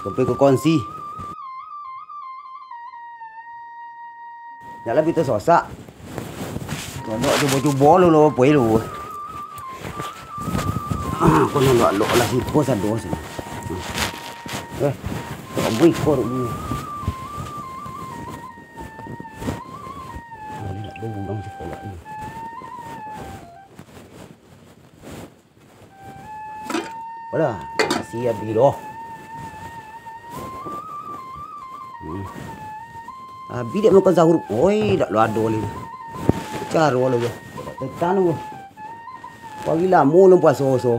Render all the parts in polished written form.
Kopi ke konsi. Nyala kita sosak. Kalau cuba-cuba lu lo apa lu? Kau nak lo lah si kau sado sana. Tak boleh kau ni. Ni nak dong dong sekolah ni. Pada siap biroh. Bidik makan sahur. Oi, dak lo ado ni. Caro lo. Tetan lo. Pagi lah mu puasa so.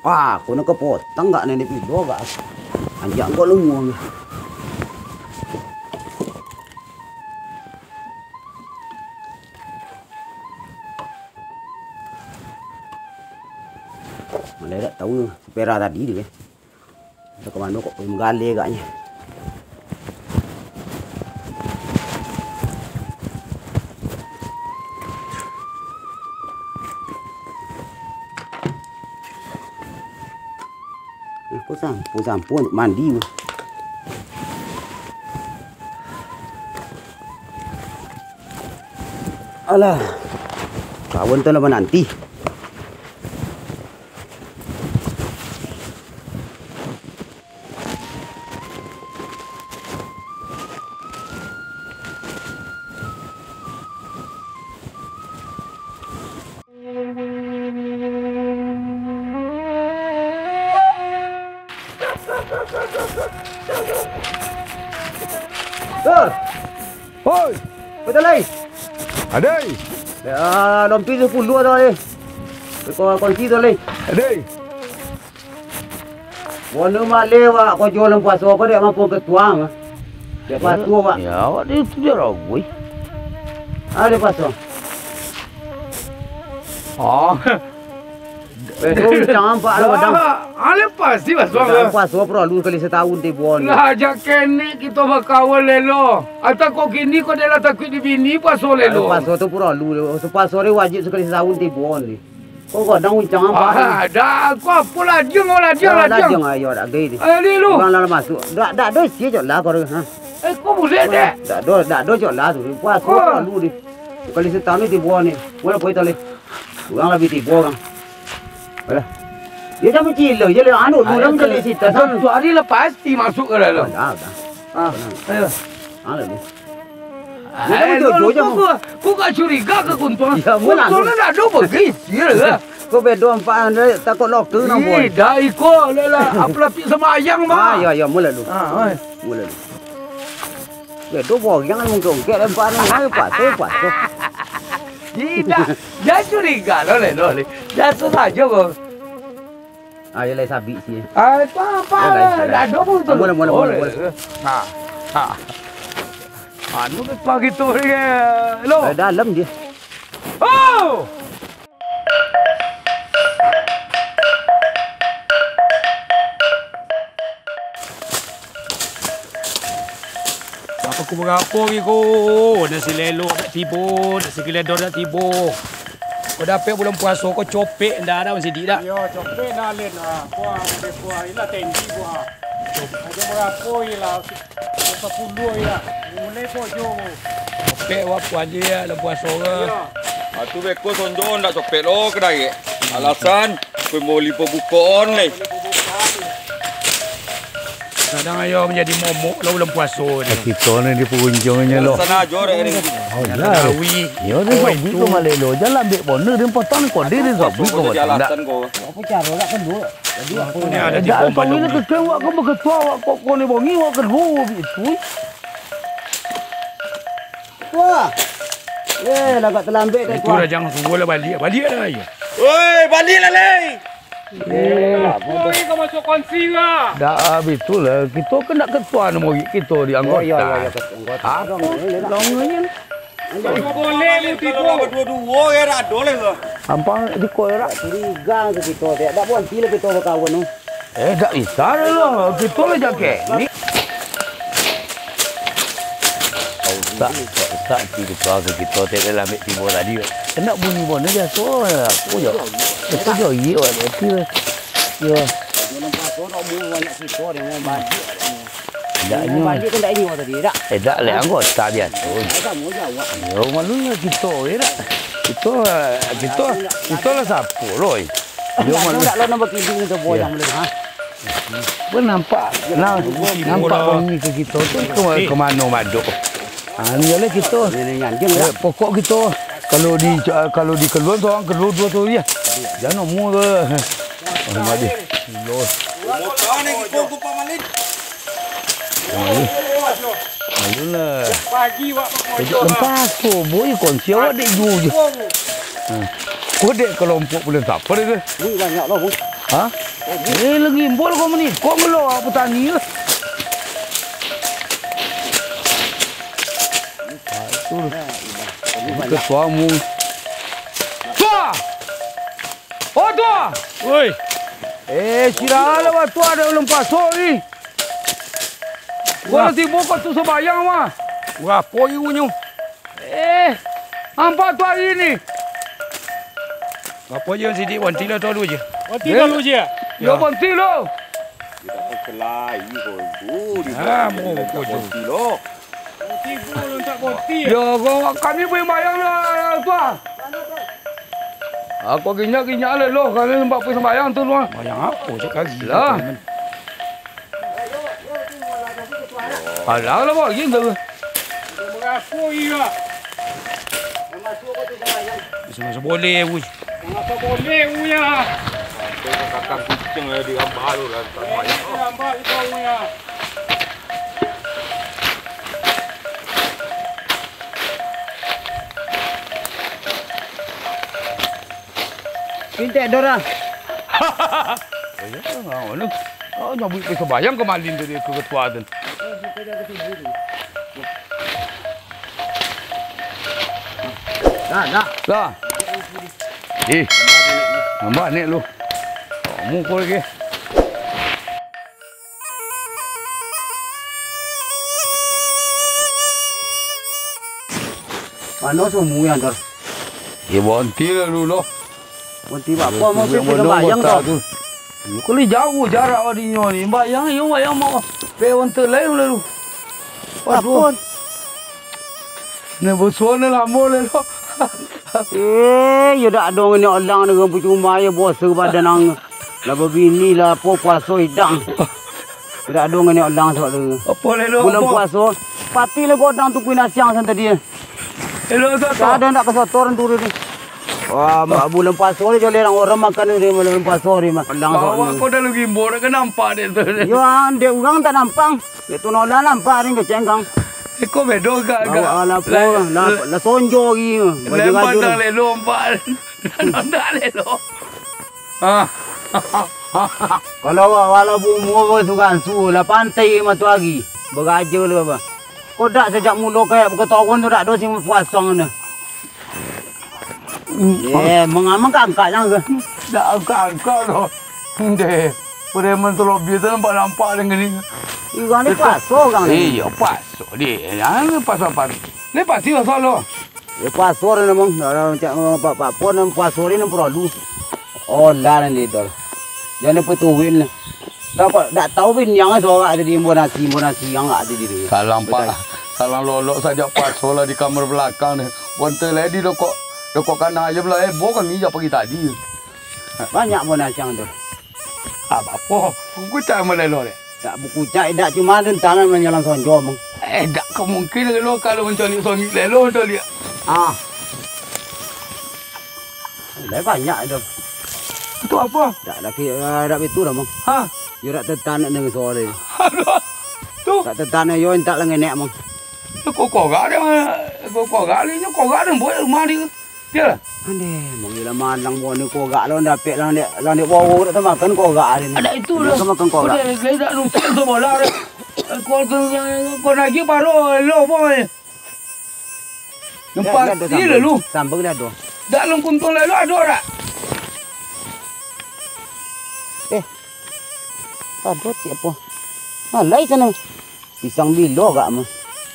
Kau nak kepotong enggak nenek video enggak? Anjak kau lungu. Mana tak tahu pera tadi dia. Ke mana kok menggale agaknya. Sampo untuk mandi. Alah. Kawan tu lah nanti. Hoi, betul lagi. Adai. Dompet 10 dah ni. Kau kunci tu lagi. Adai. Mana mak lewat kau jual puasa kau dia mampu ketuang. Dia patu pak. Ya, awak dia tu dia rawui. Ada patu. Jangan pak ada badang. Ale pasti pasang. Puasa perlu kali setahun ti buan. Lah jakene kita berkawan lelo. Atau kau kini kau dah takut di bini puasa lelo. Puasa tu perlu. Puasa ni wajib sekali setahun ti buan ni. Kau kadang jangan pak. Dah aku apa lah jeng lah. Jeng ayo dak gay ni. Lelo. Orang lalu masuk. Dak do sia je lah kau ha. Kau boleh deh. Dak do je lah tu. Puasa perlu ni. Kali setahun ti buan ni. Mana boleh tali. Orang lebih ti buan. Alah. Dia dah mencil je le anu orang kali situ. Satu hari lepas pasti masuk ke dalam. Dah. Ayo. Alah ni. Kau tak curiga ke kuntuan? Ya, kuntuan nak ada begitu lah. Kau bedo empat takut lokter nak buat. Dah ikut lah. Apa lapik sama ayang mah? Ya, mula dulu. Mula dulu. Bedo buat yang mungkin ke empat apa tu. Tidak. Jangan curiga lo. Jatuh saja kau. Ayo lai sabi sih. Apa? Dah ada pun tu. Mula. Anu ke pagi tu ni. Lo. Dalam dia. Oh! Aku berapa ni kau? Nasi lelok nak tiba, nasi geledor nak tiba. Kau dapat bulan puasa kau copek dah sidik dah. Yo, copek dah len puah ila tinggi puah. Ada berapa ila 10 ila. Mulai kau jo. Copek apa aja ya dalam puasa orang. Tu beko sonjon nak copek lo kedai. Alasan kau mau lipo bukoon ni. Kadang ayo menjadi momok lo bulan puasa ni. Kita ni di pengunjungnya lo. Sana jor ni. Lah. Yo ni sabi ko malelo. Jalan ambil boner dia potong kau dia sabi ko. Alasan kau. Apa cara nak kedua? Jadi aku ni ada di bawah Bandung. Ini kekewa kau beketua kau ni bongi kau kedua itu. Wah. Lagak terlambat dah tu. Itu dah jangan tunggu lah balik lah ya. Oi, balik lah leh. Oi, kau masuk konsi lah. Dah betul lah. Kita kena ketua nama kita di anggota. Ya. Apa? Longnya. Kau boleh lu tipu. Dua-dua ya dah boleh ke? Apa di koira? Curiga ke kita tak ada pun sila kita berkawan tu. Tak isar lah. Kita lah jaket. Ni. Tak kita tak dalam ambil timur tadi. Kena bunyi pun dia so aku je. Aku je iya tapi ya. Dalam pasal nak banyak kita dia mau baju. Taknya. Baju kan tak ini tadi tak. Tak le anggota biasa. Tak mau jawab. Yo malunya kita ya. Kita lah siapa loh. Yo malu. Tak lawan nak kiding tu boy yang boleh ha. Pun nampak bunyi ke kita tu ke mana maduk. Ni lah kita. Ni nganjung lah. Pokok kita kalau di keluar seorang keluar dua tu ya. Jangan mu ke. Mari. Loh. Motor ni kita kupa malin. Ayolah. Pagi wak Kejap lepas tu boy konsi awak dek ju je. Kau dek kelompok boleh siapa dia ke? Ni banyak lah bang. Ha? Lagi bol kau ni. Kau ngeloh apa tani lah. Ketuamu. Tua! Oh tua! Oi. Sila lah tua ada ulun pasok ni. Kau nanti bokot tu sembayang mah. Wah, poi unyu. Hampa tua ini. Apa je sidik wanti lah dulu je. Wanti dulu je. Yo banti lo. Kelai kau. Ha, mau kau je. Lo. Wanti pun tak wanti. Yo kami boleh bayang lah tua. Aku ginyak le lo kami nampak pergi sembayang tu lo. Bayang apa je kaki. Lah. Alah lah bang, gitu. Merapui lah. Masa boleh wui. Kenapa boleh uya? Kakak kucing lah di gambar tu lah. Lambat kau uya. Pintek Dora. Oh, nyabut pergi sembayang ke malin tu dia ke ketua tu. Dah. Lah. Nampak ni lu. Kamu kau lagi. Mana semua yang Dor. Bonti lah lu lo. Nanti apa mau pergi bayang tu. Kalau jauh jarak adinya ni. Bayang mau. Pewan terlalu lalu. Apa? Ni bersuara lama lalu. Ya dak dong ni orang dengan percuma ya bos badan ang. Lah begini lah apa puasa hidang. Dak dong ni orang sebab tu. Apa lalu? Bulan puasa pati lah godang tu kuih nasiang san tadi. Hello Tak satu. ada nak kesotoran tu ni. Wah, bulan puasa ni jadi orang makan ni bulan puasa ni mah. Bawa kau dah lagi bor kan nampak dia tu. Yo, dia orang tak nampak. Itu nolah nampak ni kecenggang. Kau bedo gak. Ala po, la sonjo gi. Lempar dah le lompat. Dah le lo. Kalau wala bumbu sukan su la pantai matu lagi. Beraja le apa. Kau dak sejak mula kayak berketahuan tu dak do sing puasang ni. Mengamang angkat jangan ke. Dah angkat lo. Deh. Preman tu lo biasa nampak dengan ni. Ikan ni paso kan ni. Iya paso dia. Yang paso apa? Ni pasti lah solo. Ya paso ni memang. Macam apa pun nam paso ni nam produk. Oh lah ni dol. Jangan petuin. Tak tahu pun yang seorang ada di monasi yang ada di dia. Salam pak. Salam lolok saja paso lah di kamar belakang ni. Bontel lady lokok kanan aja belah. Bukan ni je pagi tadi. Banyak monasi yang tu. Apa? Aku tak melelo ni. Tak buku cak dak cuma tangan menjalan sonjo mong. Tak kemungkinan lo kalau mencari songi lelo tu dia. Dah banyak dah. Itu apa? Tak betul dah mong. Yo dak tetan dengan sore. Aduh. Tu. Tak tetan yo entak lengenek mong. Kau gak dia. Kau gak ni boleh rumah dia. Dia. Ande, mangila mandang mo ni ko ga lo dapet lang ni wo dak makan ko ga ni. Ada itu Dia lah. makan ko ga. Saya tak lupa tu bola. Kau lagi baru lo boy. Nampak dia lu. Sambung dah do. Dak long kuntung lalu ada tak? Aduh siapa? Malai sana. Pisang bilo gak mah.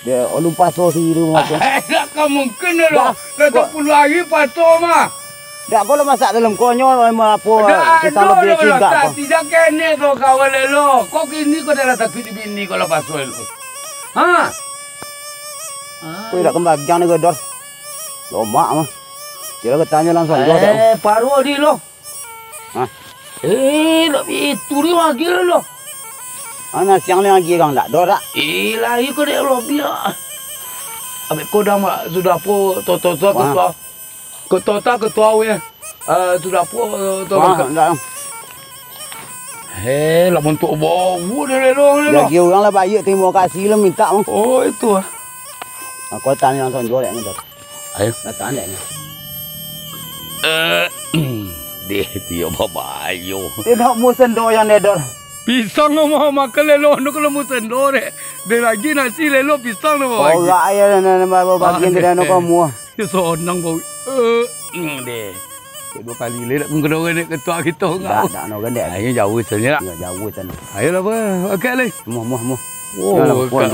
Dia lupa so siru macam. Tak kan mungkin lo. Tak pun lagi pato mah. Dak kalau masak dalam konyo mah apa pisang Dah lebih juga tak apa. tidak kene tu kawan lo. Kau kini kau dah tak pilih bini kalau paso lo. Ha? Kau dak kembang jangan gedor. Loma mah. Kira tanya langsung jo tak. Paruh di lo. Hah? Itu dia lagi lo. Anak siang lagi kang dak do dak. Lagi kau dia lo biar. Abis kau dah sudah po ketua. Ketua we. Sudah po Dak. lah bentuk bau dia lo. Lagi orang lah baik terima kasih lah minta mah. Oh itu ah. Kau tanya langsung jo dak ni dak. Ayo. Datang dak ni. Dia babayo. Dia nak musen do yang nedor. Pisang mau makan lelo, no kalau mau sendor de lagi nasi lelo pisang no mau. Oh gak ya bagian dia nak kamu. Ya sonang bau. Deh. Dua kali le nak ngedor ni ketua kita ngau. Dak no gandek. Ayo jauh sebenarnya. Ya jauh sana. Ayo lah apa? Okey le. Muh. Oh,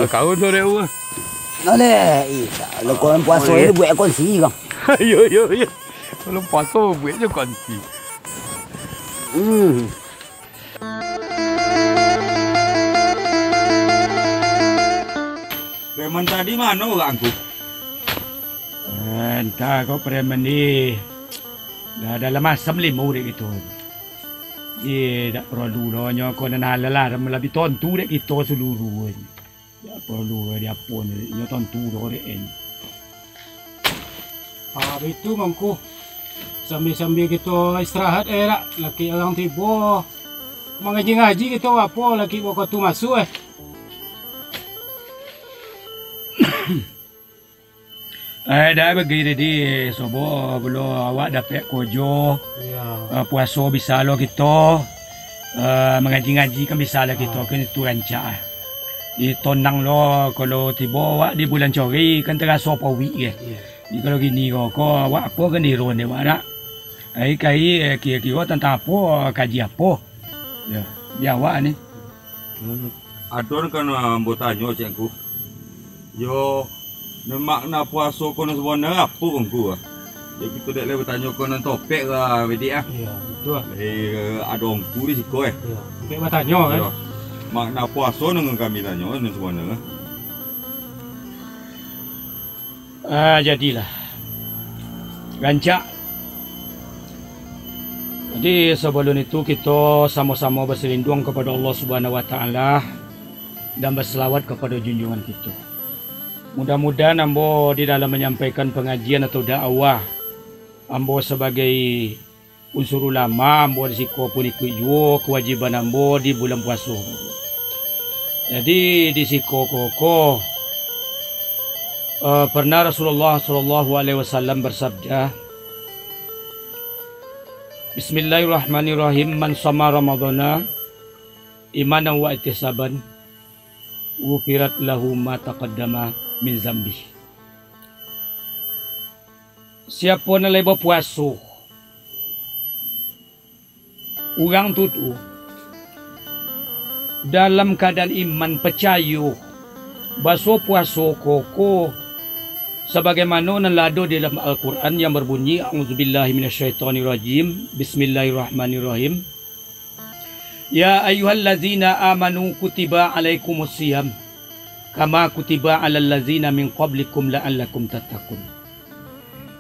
kau tu dia. Nale, lo kau puasa ini buat konsi kang. Yo. Kalau paso buat je kunci. Preman tadi mana orang aku? Entah kau preman ni. Dah dalam asam limau dek gitu. Tak perlu lah nyo kau nak lelah lebih tontu dek kita seluruh. Tak perlu dia pun nyo tontu dek en. Itu mangku. Sambil kita istirahat nak laki orang tiba. Mengaji-ngaji kita apa laki bawa tu masuk Dah begini di sobo belum awak dapat kojo. Ya. Puasa bisa lo kita. Mengaji-ngaji kan bisa lo kita kan itu rancak. Di tonang lo kalau tiba awak di bulan cori kan terasa pawi ke. Di kalau gini kau awak apa kan di ron dia awak nak. Kira-kira tentang apa kaji apa. Ya, dia awak ni. Adon kan ambo tanya cikgu. Yo makna puasa kono sebenarnya apa engku ah. Ya kita dak lewat tanya kono topik lah wedik ah. Ya, itu ah. Ada engku di siko Ya. Baik bertanya kan. Makna puasa dengan kami tanya nan sebenarnya. Jadilah. Rancak. Jadi sebelum itu kita sama-sama berselindung kepada Allah Subhanahu Wa Taala dan berselawat kepada junjungan kita. Mudah-mudahan ambo di dalam menyampaikan pengajian atau dakwah, ambo sebagai unsur ulama, ambo risiko pun ikut juga kewajiban ambo di bulan puasa. Jadi di siko koko pernah Rasulullah SAW bersabda, Bismillahirrahmanirrahim. Man sama Ramadana imanan wa ihtisaban wufirat lahu ma taqaddama min zambi. Siapa nak leba puasa orang tu dalam keadaan iman percaya baso puasa koko sebagaimana nalado dalam Al-Quran yang berbunyi A'udzubillahi minasyaitonirrajim. Bismillahirrahmanirrahim. Ya ayyuhallazina amanu kutiba alaikumusiyam kama kutiba alal ladzina min qablikum la'allakum tattaqun.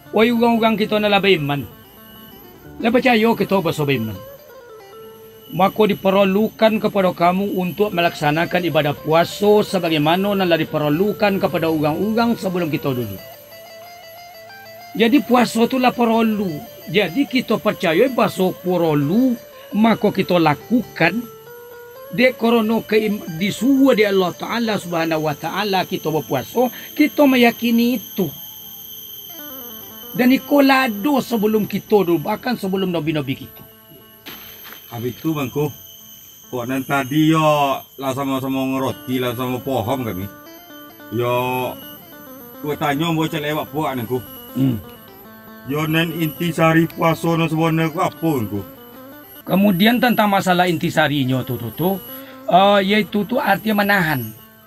Wahai orang-orang kita na labay iman. Na percaya kita baso iman. Maka diperlukan kepada kamu untuk melaksanakan ibadah puasa sebagaimana yang diperlukan kepada orang-orang sebelum kita dulu. Jadi puasa itulah perlu. Jadi kita percaya puasa perlu, maka kita lakukan. Dek korona disuruh di Allah Ta'ala Subhanahu Wa Ta'ala kita berpuasa, kita meyakini itu. Dan iko lado sebelum kita dulu, bahkan sebelum nabi-nabi kita. Habis itu bangku, kok nan tadi yo lah sama-sama ngeroti lah sama pohon kami. Yo, ku tanya mau cek lewat puak nangku. Yo nan intisari puasa no sebenarnya ku apa nangku? Kemudian tentang masalah intisarinya yaitu artinya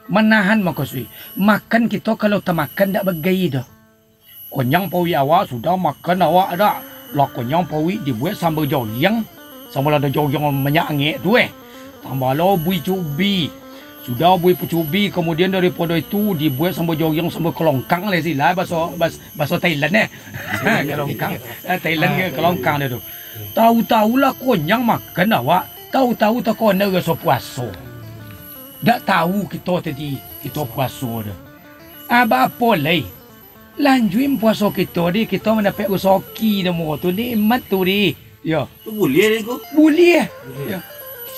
menahan maksudnya. Makan kita kalau tak makan tak bergaya dah. Konyang pawi awak sudah makan awak ada. Lah konyang pawi dibuat sambal joyang. Sambal ada joyang menyangit tu tambah lah bui cubi. Sudah bui cubi, kemudian daripada itu dibuat sambal joyang sambal kelongkang lah sila bahasa Thailand kelongkang. Thailand ke kelongkang dia tu. Tahu-tahulah konyang makan awak. Tahu-tahu tak kena rasa puasa. Tak tahu kita tadi kita puasa dah. Apa lagi? Lanjuin puasa kita ni, kita mendapat rezeki dah tu, nikmat tu ni. Ya. Tu boleh ni ku? Boleh. Ya.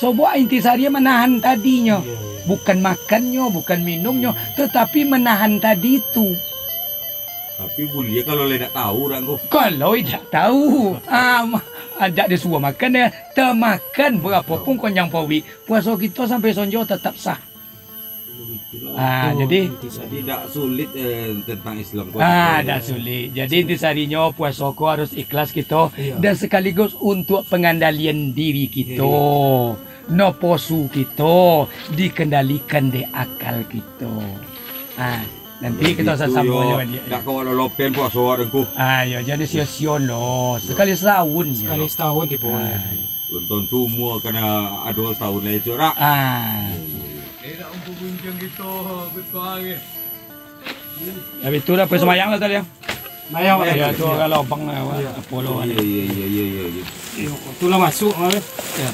So buat intisari menahan tadinya. Bukan makannya, bukan minumnya, tetapi menahan tadi tu. Tapi boleh kalau le tak tahu dah ku. Kalau tak tahu, ajak dia suruh makan dia, tak makan berapapun konyang pawi, puasa kita sampai sonjo tetap sah. Jadi tak sulit tentang Islam ku. tak sulit. Jadi intisarinya puasa ku harus ikhlas kita dan sekaligus untuk pengandalian diri kita. No posu kita dikendalikan di akal kita. Nanti kita sambung dia. Tak kau lopen puasa dah ku. Ya jadi sia-sia loh. Sekali setahun. Sekali setahun di bawah. Tonton semua kena ada setahun lagi corak. Tak mampu bincang kita betul. Habis tu dah pergi semayang lah tadi ya. Mayang Ya tu kalau bang Apollo. Ya. Itulah masuk mah. Ya.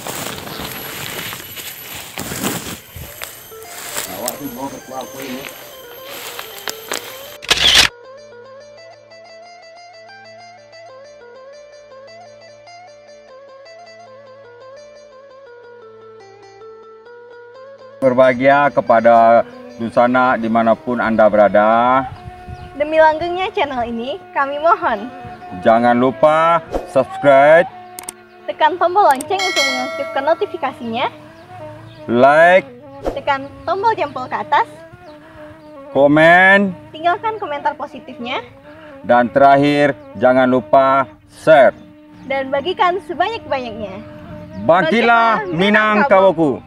Awak tu bawa ketua apa ini? Berbahagia kepada Dusana dimanapun Anda berada. Demi langgengnya channel ini, kami mohon Jangan lupa subscribe, tekan tombol lonceng untuk mengaktifkan notifikasinya, like, tekan tombol jempol ke atas, komen, tinggalkan komentar positifnya, dan terakhir jangan lupa share. dan bagikan sebanyak-banyaknya. Bangkitlah Minangkabauku.